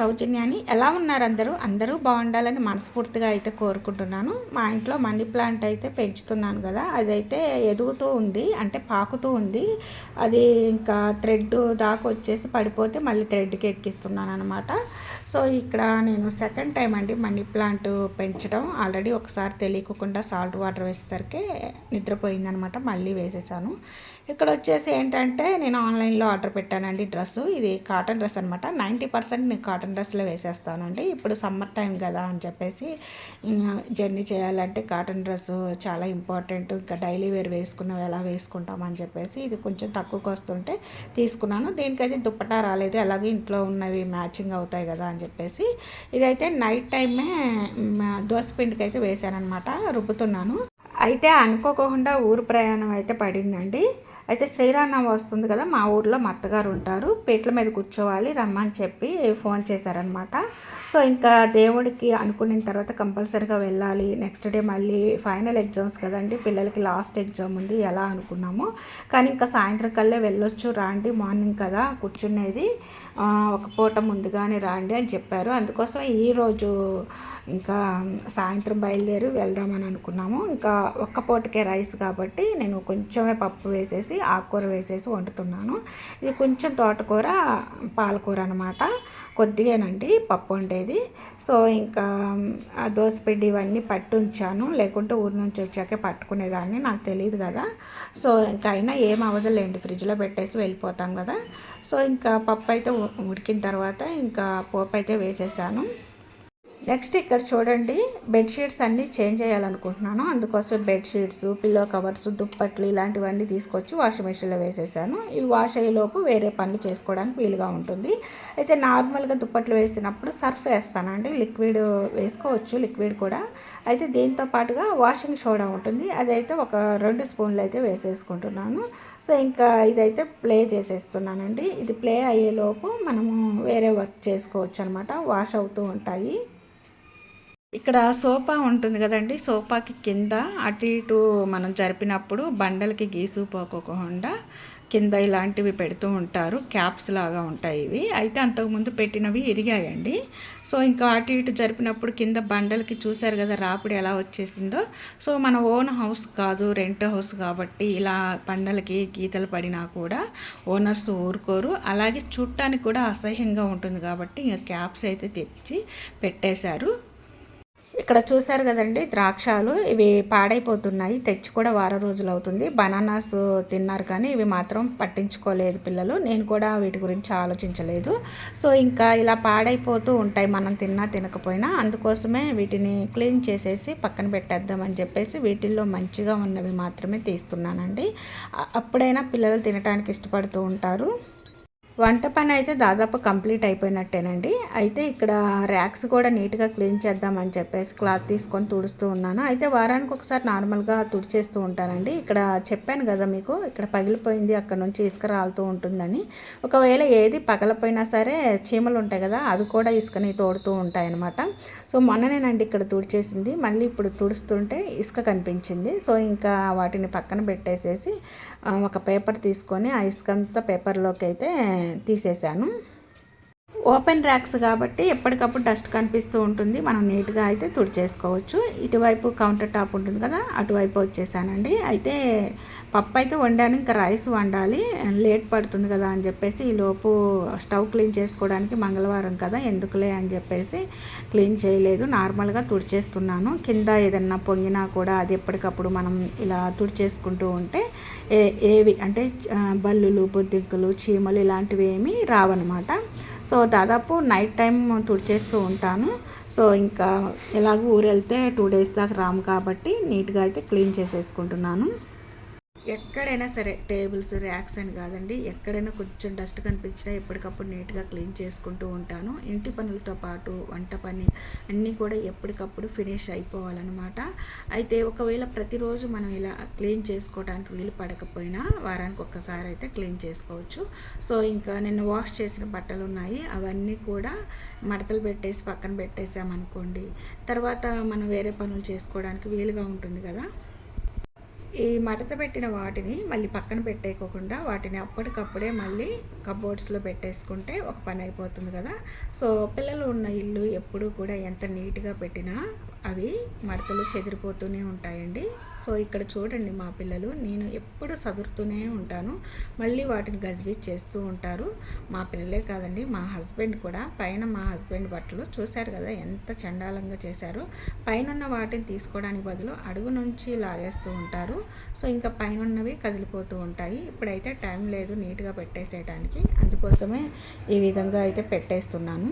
సౌజన్యాని. ఎలా ఉన్నారు అందరూ? అందరూ బాగుండాలని మనస్ఫూర్తిగా అయితే కోరుకుంటున్నాను. మా ఇంట్లో మనీ ప్లాంట్ అయితే పెంచుతున్నాను కదా, అదైతే ఎదుగుతూ ఉంది, అంటే పాకుతూ ఉంది. అది ఇంకా థ్రెడ్ దాకా వచ్చేసి పడిపోతే మళ్ళీ థ్రెడ్కి ఎక్కిస్తున్నాను అనమాట. సో ఇక్కడ నేను సెకండ్ టైం అండి మనీ ప్లాంట్ పెంచడం. ఆల్రెడీ ఒకసారి తెలియకుండా సాల్ట్ వాటర్ వేసేసరికి నిద్రపోయిందనమాట, మళ్ళీ వేసేసాను. ఇక్కడ వచ్చేసి ఏంటంటే నేను ఆన్లైన్లో ఆర్డర్ పెట్టానండి డ్రెస్సు. ఇది కాటన్ డ్రెస్ అనమాట. 90% నేను కాటన్ డ్రెస్లో వేసేస్తానండి. ఇప్పుడు సమ్మర్ టైం కదా అని చెప్పేసి జర్నీ చేయాలంటే కాటన్ డ్రెస్సు చాలా ఇంపార్టెంట్. ఇంకా డైలీ వేర్ వేసుకున్నాం ఎలా వేసుకుంటాం అని చెప్పేసి ఇది కొంచెం తక్కువకి వస్తుంటే తీసుకున్నాను. దీనికైతే దుప్పటా రాలేదు, అలాగే ఇంట్లో ఉన్నవి మ్యాచింగ్ అవుతాయి కదా అని చెప్పేసి ఇదైతే నైట్ టైమే దోసపిండికి అయితే వేసానమాట, రుబ్బుతున్నాను. అయితే అనుకోకుండా ఊరు ప్రయాణం అయితే పడిందండి. అయితే శ్రీరామనవమి వస్తుంది కదా, మా ఊర్లో మా అత్తగారు ఉంటారు, పీటల మీద కూర్చోవాలి రమ్మని చెప్పి ఫోన్ చేశారనమాట. సో ఇంకా దేవుడికి అనుకున్న తర్వాత కంపల్సరీగా వెళ్ళాలి. నెక్స్ట్ డే మళ్ళీ ఫైనల్ ఎగ్జామ్స్ కదండి, పిల్లలకి లాస్ట్ ఎగ్జామ్ ఉంది ఎలా అనుకున్నాము. కానీ ఇంకా సాయంత్రం కల్లా వెళ్ళొచ్చు రాండి, మార్నింగ్ కదా కూర్చునేది, ఒక పూట ముందుగానే రాండి అని చెప్పారు. అందుకోసం ఈరోజు ఇంకా సాయంత్రం బయలుదేరి వెళ్దామని అనుకున్నాము. ఇంకా ఒక్క పూటకే రైస్ కాబట్టి నేను కొంచెమే పప్పు వేసేసి ఆకుకూర వేసేసి వండుతున్నాను. ఇది కొంచెం తోటకూర పాలకూర అనమాట, కొద్దిగానండి పప్పు వండేది. సో ఇంకా దోసపిండి ఇవన్నీ పట్టి ఉంచాను, లేకుంటే ఊరి నుంచి వచ్చాకే పట్టుకునేదాన్ని, నాకు తెలియదు కదా. సో ఇంకా అయినా ఏం అవ్వదులేండి, ఫ్రిడ్జ్లో పెట్టేసి వెళ్ళిపోతాం కదా. సో ఇంకా పప్పు అయితే ఉడికిన తర్వాత ఇంకా పోపు అయితే వేసేసాను. నెక్స్ట్ ఇక్కడ చూడండి, బెడ్షీట్స్ అన్నీ చేంజ్ చేయాలనుకుంటున్నాను. అందుకోసం బెడ్షీట్స్, పిల్లో కవర్స్, దుప్పట్లు ఇలాంటివన్నీ తీసుకొచ్చి వాషింగ్ మెషిన్లో వేసేసాను. ఇవి వాష్ అయ్యేలోపు వేరే పనులు చేసుకోవడానికి వీలుగా ఉంటుంది. అయితే నార్మల్గా దుప్పట్లు వేసినప్పుడు సర్ఫ్ వేస్తానండి, లిక్విడ్ వేసుకోవచ్చు, లిక్విడ్ కూడా. అయితే దీంతో పాటుగా వాషింగ్ సోడా ఉంటుంది, అదైతే ఒక 2 స్పూన్లు అయితే వేసేసుకుంటున్నాను. సో ఇంకా ఇదైతే ప్లే చేసేస్తున్నానండి. ఇది ప్లే అయ్యేలోపు మనము వేరే వర్క్ చేసుకోవచ్చు అనమాట, వాష్ అవుతూ ఉంటాయి. ఇక్కడ సోఫా ఉంటుంది కదండి, సోఫాకి కింద అటు ఇటు మనం జరిపినప్పుడు బండలకి గీసుకుపోకుండా కింద ఇలాంటివి పెడుతూ ఉంటారు, క్యాప్స్ లాగా ఉంటాయి ఇవి. అయితే అంతకుముందు పెట్టినవి ఇరిగాయండి. సో ఇంకా అటు ఇటు జరిపినప్పుడు కింద బండలకి చూశారు కదా రాపిడి ఎలా వచ్చేసిందో. సో మన ఓన్ హౌస్ కాదు, రెంట్ హౌస్ కాబట్టి ఇలా బండలకి గీతలు పడినా కూడా ఓనర్స్ ఊరుకోరు, అలాగే చూడటానికి కూడా అసహ్యంగా ఉంటుంది కాబట్టి ఇంకా క్యాప్స్ అయితే తెచ్చి పెట్టేశారు. ఇక్కడ చూసారు కదండి ద్రాక్షాలు, ఇవి పాడైపోతున్నాయి, తెచ్చి కూడా వారం రోజులు అవుతుంది. బనానాస్ తిన్నారు కానీ ఇవి మాత్రం పట్టించుకోలేదు పిల్లలు, నేను కూడా వీటి గురించి ఆలోచించలేదు. సో ఇంకా ఇలా పాడైపోతూ ఉంటాయి మనం తిన్నా తినకపోయినా, అందుకోసమే వీటిని క్లీన్ చేసేసి పక్కన పెట్టేద్దామని చెప్పేసి వీటిల్లో మంచిగా ఉన్నవి మాత్రమే తీస్తున్నానండి. అప్పుడైనా పిల్లలు తినడానికి ఇష్టపడుతూ ఉంటారు. వంట పని అయితే దాదాపు కంప్లీట్ అయిపోయినట్టేనండి. అయితే ఇక్కడ ర్యాక్స్ కూడా నీట్గా క్లీన్ చేద్దామని చెప్పేసి క్లాత్ తీసుకొని తుడుస్తూ ఉన్నాను. అయితే వారానికి ఒకసారి నార్మల్గా తుడిచేస్తూ ఉంటానండి. ఇక్కడ చెప్పాను కదా మీకు, ఇక్కడ పగిలిపోయింది, అక్కడ నుంచి ఇసుక రాలుతూ ఉంటుందని. ఒకవేళ ఏది పగలపోయినా సరే చీమలు ఉంటాయి కదా, అవి కూడా ఇసుకని తోడుతూ ఉంటాయన్నమాట. సో మొన్ననేనండి ఇక్కడ తుడిచేసింది, మళ్ళీ ఇప్పుడు తుడుస్తుంటే ఇసుక కనిపించింది. సో ఇంకా వాటిని పక్కన పెట్టేసేసి ఒక పేపర్ తీసుకొని ఆ ఇసుకంతా పేపర్లోకి అయితే తీసేసాను. ఓపెన్ ర్యాక్స్ కాబట్టి ఎప్పటికప్పుడు డస్ట్ కనిపిస్తూ ఉంటుంది, మనం నీట్గా అయితే తుడిచేసుకోవచ్చు. ఇటువైపు కౌంటర్ టాప్ ఉంటుంది కదా, అటువైపు వచ్చేసానండి. అయితే పప్పు అయితే వండాను, ఇంకా రైస్ వండాలి, లేట్ పడుతుంది కదా అని చెప్పేసి ఈలోపు స్టవ్ క్లీన్ చేసుకోవడానికి మంగళవారం కదా ఎందుకులే అని చెప్పేసి క్లీన్ చేయలేదు, నార్మల్గా తుడిచేస్తున్నాను. కింద ఏదన్నా పొంగినా కూడా అది ఎప్పటికప్పుడు మనం ఇలా తుడిచేసుకుంటూ ఉంటే ఏవి అంటే బల్లులు, బొద్దింకలు, చీమలు ఇలాంటివి ఏమీ రావన్నమాట. సో దాదాపు నైట్ టైం తుడిచేస్తూ ఉంటాను. సో ఇంకా ఎలాగో ఊరు వెళ్తే 2 days దాకా రాము కాబట్టి నీట్గా అయితే క్లీన్ చేసేసుకుంటున్నాను. ఎక్కడైనా సరే టేబుల్స్, ర్యాక్స్ అని కాదండి, ఎక్కడైనా కొంచెం డస్ట్ కనిపించినా ఎప్పటికప్పుడు నీట్గా క్లీన్ చేసుకుంటూ ఉంటాను. ఇంటి పనులతో పాటు వంట పని అన్నీ కూడా ఎప్పటికప్పుడు ఫినిష్ అయిపోవాలన్నమాట. అయితే ఒకవేళ ప్రతిరోజు మనం ఇలా క్లీన్ చేసుకోవడానికి వీలు పడకపోయినా వారానికి ఒక్కసారి అయితే క్లీన్ చేసుకోవచ్చు. సో ఇంకా నేను వాష్ చేసిన బట్టలు ఉన్నాయి, అవన్నీ కూడా మడతలు పెట్టేసి పక్కన పెట్టేసామనుకోండి, తర్వాత మనం వేరే పనులు చేసుకోవడానికి వీలుగా ఉంటుంది కదా. ఈ మడత పెట్టిన వాటిని మళ్ళీ పక్కన పెట్టేయకోకుండా వాటిని అప్పటికప్పుడే మళ్ళీ కబోర్డ్స్లో పెట్టేసుకుంటే ఒక పని అయిపోతుంది కదా. సో పిల్లలు ఉన్న ఇల్లు ఎప్పుడూ కూడా ఎంత నీట్గా పెట్టినా అవి మడతలు చెదిరిపోతూనే ఉంటాయండి. సో ఇక్కడ చూడండి, మా పిల్లలు నేను ఎప్పుడు సదురుతూనే ఉంటాను, మళ్ళీ వాటిని గజిబిజి చేస్తూ ఉంటారు. మా పిల్లలే కాదండి, మా హస్బెండ్ కూడా. పైన మా హస్బెండ్ బట్టలు చూశారు కదా ఎంత చండాలంగా చేశారు. పైన వాటిని తీసుకోవడానికి బదులు అడుగు నుంచి లాగేస్తూ ఉంటారు. సో ఇంకా పైన ఉన్నవి కదిలిపోతూ ఉంటాయి. ఇప్పుడైతే టైం లేదు నీట్గా పెట్టేసేయడానికి, అందుకోసమే ఈ విధంగా అయితే పెట్టేస్తున్నాను.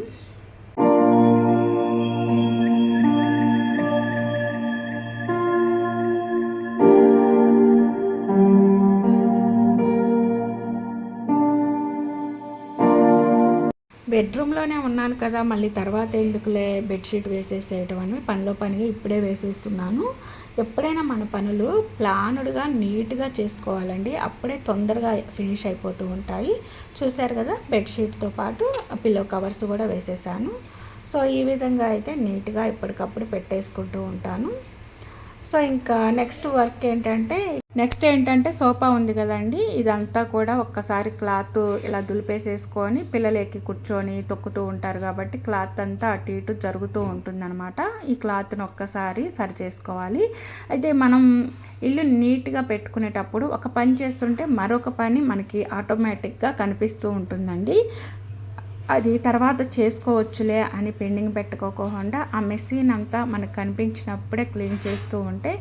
బెడ్రూమ్లోనే ఉన్నాను కదా, మళ్ళీ తర్వాత ఎందుకులే బెడ్షీట్ వేసేసేయటం అని పనిలో పనిగా ఇప్పుడే వేసేస్తున్నాను. ఎప్పుడైనా మన పనులు ప్లానుడ్గా నీట్గా చేసుకోవాలండి, అప్పుడే తొందరగా ఫినిష్ అయిపోతూ ఉంటాయి. చూశారు కదా, బెడ్షీట్తో పాటు పిల్లో కవర్స్ కూడా వేసేసాను. సో ఈ విధంగా అయితే నీట్గా ఎప్పటికప్పుడు పెట్టేసుకుంటూ ఉంటాను. సో ఇంకా నెక్స్ట్ ఏంటంటే సోఫా ఉంది కదండి, ఇదంతా కూడా ఒక్కసారి క్లాత్ ఇలా దులిపేసేసుకొని పిల్లలు ఎక్కి కూర్చొని తొక్కుతూ ఉంటారు కాబట్టి క్లాత్ అంతా అటు ఇటు జరుగుతూ ఉంటుందన్నమాట. ఈ క్లాత్ను ఒక్కసారి సరి చేసుకోవాలి. అయితే మనం ఇల్లు నీట్గా పెట్టుకునేటప్పుడు ఒక పని చేస్తుంటే మరొక పని మనకి ఆటోమేటిక్గా కనిపిస్తూ ఉంటుందండి. అది తర్వాత చేసుకోవచ్చులే అని పెండింగ్ పెట్టుకోకుండా ఆ మెషిన్ అంతా మనకు కనిపించినప్పుడే క్లీన్ చేస్తూ ఉంటే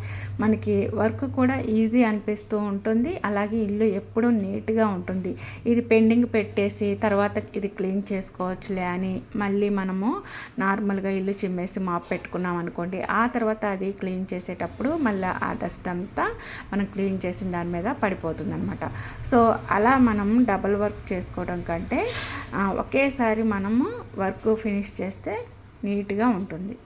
మనకి వర్క్ కూడా ఈజీ అనిపిస్తూ ఉంటుంది. అలాగే ఇల్లు ఎప్పుడూ నీట్గా ఉంటుంది. ఇది పెండింగ్ పెట్టేసి తర్వాత ఇది క్లీన్ చేసుకోవచ్చులే అని మళ్ళీ మనము నార్మల్గా ఇల్లు చిమ్మేసి మాప్ పెట్టుకున్నాం అనుకోండి, ఆ తర్వాత అది క్లీన్ చేసేటప్పుడు మళ్ళీ ఆ డస్ట్ అంతా మనం క్లీన్ చేసిన దాని మీద పడిపోతుంది అనమాట. సో అలా మనం డబుల్ వర్క్ చేసుకోవడం కంటే ఒకేసారి మనము వర్క్ ఫినిష్ చేస్తే నీట్గా ఉంటుంది.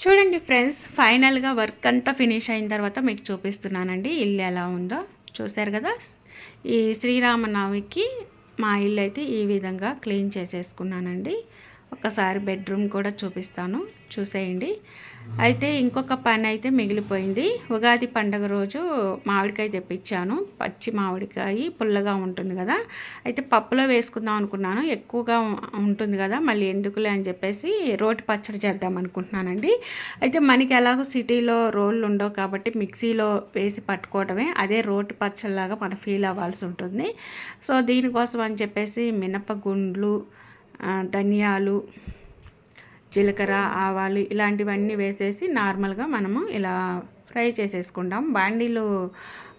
చూడండి ఫ్రెండ్స్, ఫైనల్గా వర్క్ అంతా ఫినిష్ అయిన తర్వాత మీకు చూపిస్తున్నానండి ఇల్లు ఎలా ఉందో. చూశారు కదా, ఈ శ్రీరామనవమికి మా ఇల్లు అయితే ఈ విధంగా క్లీన్ చేసేసుకున్నానండి. ఒక్కసారి బెడ్రూమ్ కూడా చూపిస్తాను, చూసేయండి. అయితే ఇంకొక పని అయితే మిగిలిపోయింది. ఉగాది పండుగ రోజు మామిడికాయ తెప్పించాను, పచ్చి మామిడికాయ పుల్లగా ఉంటుంది కదా, అయితే పప్పులో వేసుకుందాం అనుకున్నాను. ఎక్కువగా ఉంటుంది కదా, మళ్ళీ ఎందుకులే అని చెప్పేసి రోటి పచ్చడి చేద్దాం అనుకుంటున్నానండి. అయితే మనకి ఎలాగో సిటీలో రోళ్ళు ఉండవు కాబట్టి మిక్సీలో వేసి పట్టుకోవడమే, అదే రోటి పచ్చడిలాగా మనం ఫీల్ అవ్వాల్సి ఉంటుంది. సో దీనికోసం అని చెప్పేసి మినపగుండ్లు, ధనియాలు, జీలకర్ర, ఆవాలు ఇలాంటివన్నీ వేసేసి నార్మల్గా మనము ఇలా ఫ్రై చేసేసుకుంటాం. బాండీలు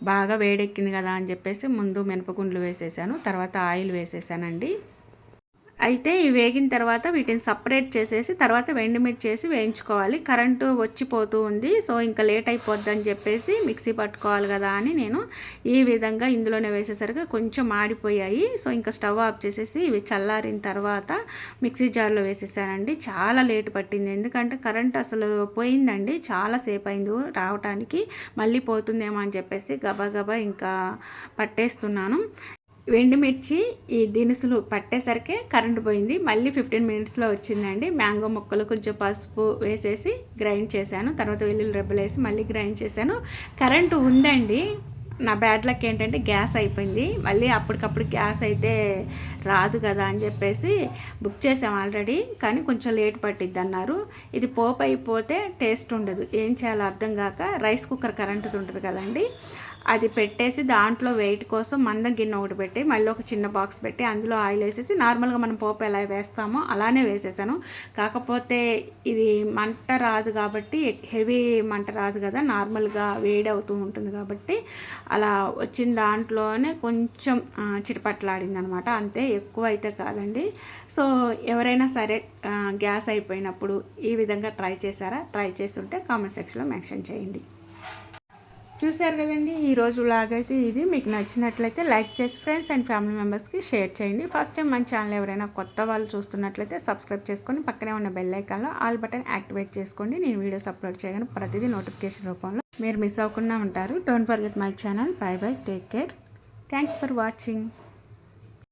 బాగా వేడెక్కింది కదా అని చెప్పేసి ముందు మినపగుండ్లు వేసేసాను, తర్వాత ఆయిల్ వేసేసానండి. అయితే ఇవి వేగిన తర్వాత వీటిని సపరేట్ చేసేసి తర్వాత ఎండుమిర్చి చేసి వేయించుకోవాలి. కరెంటు వచ్చిపోతూ ఉంది, సో ఇంకా లేట్ అయిపోద్దని చెప్పేసి మిక్సీ పట్టుకోవాలి కదా అని నేను ఈ విధంగా ఇందులోనే వేసేసరికి కొంచెం మాడిపోయాయి. సో ఇంకా స్టవ్ ఆఫ్ చేసేసి ఇవి చల్లారిన తర్వాత మిక్సీ జార్లో వేసేసానండి. చాలా లేట్ పట్టింది, ఎందుకంటే కరెంట్ అసలు పోయిందండి, చాలాసేపు అయింది రావటానికి. మళ్ళీ పోతుందేమో అని చెప్పేసి గబా ఇంకా పట్టేస్తున్నాను. ఎండుమిర్చి ఈ దినుసులు పట్టేసరికి కరెంట్ పోయింది. మళ్ళీ 15 మినిట్స్లో వచ్చిందండి. మ్యాంగో ముక్కలు కొంచెం పసుపు వేసేసి గ్రైండ్ చేశాను, తర్వాత వెల్లుల్లి రెబ్బలు వేసి మళ్ళీ గ్రైండ్ చేశాను. కరెంటు ఉందండి, నా బ్యాడ్ లక్ ఏంటంటే గ్యాస్ అయిపోయింది. మళ్ళీ అప్పటికప్పుడు గ్యాస్ అయితే రాదు కదా అని చెప్పేసి బుక్ చేసాం ఆల్రెడీ, కానీ కొంచెం లేట్ పట్టిద్ది అన్నారు. ఇది పోపు అయిపోతే టేస్ట్ ఉండదు, ఏం చేయాలో అర్థం కాక రైస్ కుక్కర్ కరెంటుది ఉంటుంది కదండి, అది పెట్టేసి దాంట్లో వెయిట్ కోసం మందం గిన్నె ఒకటి పెట్టి మళ్ళీ ఒక చిన్న బాక్స్ పెట్టి అందులో ఆయిల్ వేసేసి నార్మల్గా మనం పోపు ఎలా వేస్తామో అలానే వేసేసాను. కాకపోతే ఇది మంట రాదు కాబట్టి, హెవీ మంట రాదు కదా, నార్మల్గా వేడి అవుతూ ఉంటుంది కాబట్టి అలా వచ్చిన దాంట్లోనే కొంచెం చిటపట్లాడింది అనమాట, అంతే, ఎక్కువ అయితే కాదండి. సో ఎవరైనా సరే గ్యాస్ అయిపోయినప్పుడు ఈ విధంగా ట్రై చేశారా? ట్రై చేస్తుంటే కామెంట్ సెక్షన్లో మెన్షన్ చేయండి. చూశారు కదండి, ఈరోజు వ్లాగ్ అయితే ఇది. మీకు నచ్చినట్లయితే లైక్ చేసి ఫ్రెండ్స్ అండ్ ఫ్యామిలీ మెంబర్స్కి షేర్ చేయండి. ఫస్ట్ టైం మన ఛానల్ ఎవరైనా కొత్త వాళ్ళు చూస్తున్నట్లయితే సబ్స్క్రైబ్ చేసుకొని పక్కనే ఉన్న బెల్ ఐకాన్లో ఆల్ బటన్ యాక్టివేట్ చేసుకోండి. నేను వీడియోస్ అప్లోడ్ చేయగానే ప్రతిదీ నోటిఫికేషన్ రూపంలో మీరు మిస్ అవ్వకుండా ఉంటారు. Don't forget my channel. By by, take care, thanks for watching.